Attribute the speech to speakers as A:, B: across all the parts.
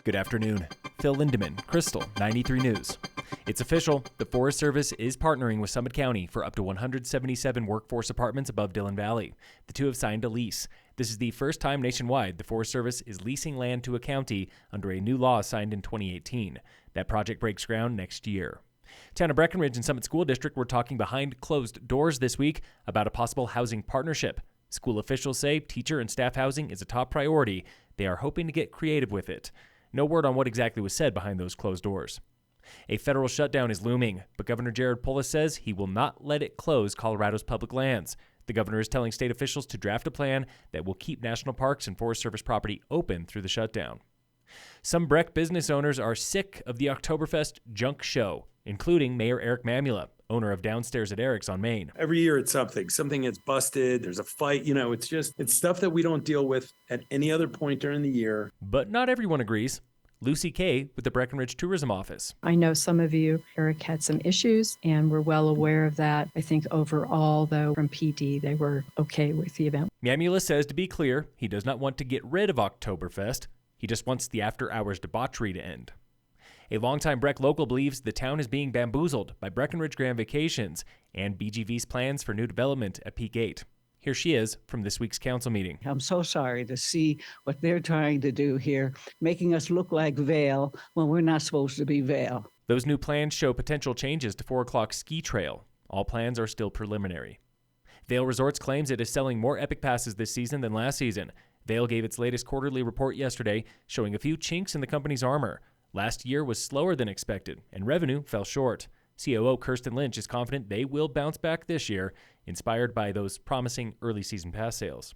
A: Good afternoon. Phil Lindemann, Krystal, 93 News. It's official. The Forest Service is partnering with Summit County for up to 177 workforce apartments above Dillon Valley. The two have signed a lease. This is the first time nationwide the Forest Service is leasing land to a county under a new law signed in 2018. That project breaks ground next year. Town of Breckenridge and Summit School District were talking behind closed doors this week about a possible housing partnership. School officials say teacher and staff housing is a top priority. They are hoping to get creative with it. No word on what exactly was said behind those closed doors. A federal shutdown is looming, but Governor Jared Polis says he will not let it close Colorado's public lands. The governor is telling state officials to draft a plan that will keep national parks and Forest Service property open through the shutdown. Some Breck business owners are sick of the Oktoberfest junk show, including Mayor Eric Mamula, owner of Downstairs at Eric's on Main.
B: Every year it's something gets busted, there's a fight, it's stuff that we don't deal with at any other point during the year.
A: But not everyone agrees. Lucy Kay with the Breckenridge Tourism Office.
C: I know some of you, Eric had some issues, and we're well aware of that. I think overall, though, from PD, they were okay with the event.
A: Mamula says, to be clear, he does not want to get rid of Oktoberfest. He just wants the after-hours debauchery to end. A longtime Breck local believes the town is being bamboozled by Breckenridge Grand Vacations and BGV's plans for new development at Peak 8. Here she is from this week's council meeting.
D: I'm so sorry to see what they're trying to do here, making us look like Vail when we're not supposed to be Vail.
A: Those new plans show potential changes to 4 o'clock ski trail. All plans are still preliminary. Vail Resorts claims it is selling more Epic Passes this season than last season. Vail gave its latest quarterly report yesterday, showing a few chinks in the company's armor. Last year was slower than expected, and revenue fell short. COO Kirsten Lynch is confident they will bounce back this year, inspired by those promising early season pass sales.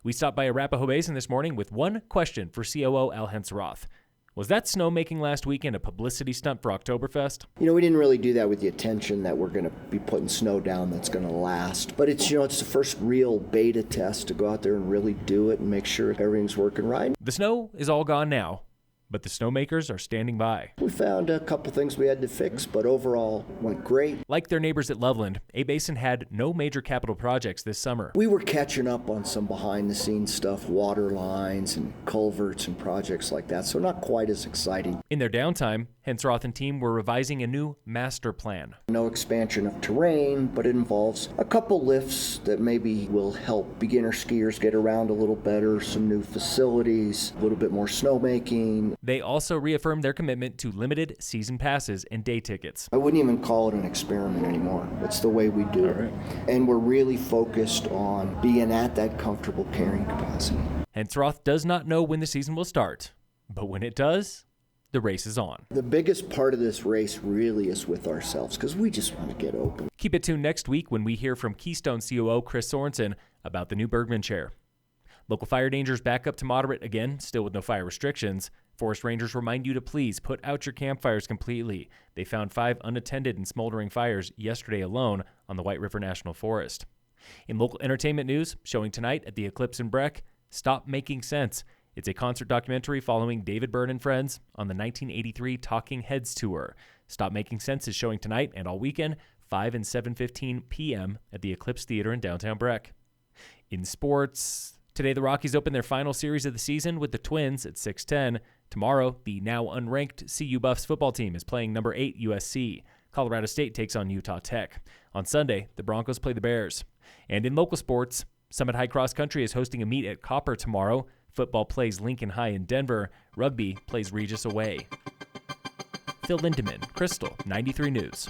A: We stopped by Arapahoe Basin this morning with one question for COO Al Henceroth. Was that snowmaking last weekend a publicity stunt for Oktoberfest?
E: We didn't really do that with the intention that we're going to be putting snow down that's going to last. But it's the first real beta test to go out there and really do it and make sure everything's working right.
A: The snow is all gone now, but the snowmakers are standing by.
E: We found a couple things we had to fix, but overall went great.
A: Like their neighbors at Loveland, A-Basin had no major capital projects this summer.
E: We were catching up on some behind-the-scenes stuff, water lines and culverts and projects like that, so not quite as exciting.
A: In their downtime, Henceroth and team were revising a new master plan.
E: No expansion of terrain, but it involves a couple lifts that maybe will help beginner skiers get around a little better, some new facilities, a little bit more snowmaking.
A: They also reaffirmed their commitment to limited season passes and day tickets.
E: I wouldn't even call it an experiment anymore. It's the way we do it. And we're really focused on being at that comfortable carrying capacity.
A: Henceroth does not know when the season will start, but when it does, the race is on.
E: The biggest part of this race really is with ourselves because we just want to get open.
A: Keep it tuned next week when we hear from Keystone COO Chris Sorensen about the new Bergman chair. Local fire dangers back up to moderate again, still with no fire restrictions. Forest rangers remind you to please put out your campfires completely. They found 5 unattended and smoldering fires yesterday alone on the White River National Forest. In local entertainment news, showing tonight at the Eclipse in Breck, Stop Making Sense. It's a concert documentary following David Byrne and friends on the 1983 Talking Heads tour. Stop Making Sense is showing tonight and all weekend, 5 and 7:15 p.m. at the Eclipse Theater in downtown Breck. In sports, today the Rockies open their final series of the season with the Twins at 6:10. Tomorrow, the now unranked CU Buffs football team is playing number 8 USC. Colorado State takes on Utah Tech. On Sunday, the Broncos play the Bears. And in local sports, Summit High Cross Country is hosting a meet at Copper tomorrow. Football plays Lincoln High in Denver. Rugby plays Regis away. Phil Lindemann, Krystal, 93 News.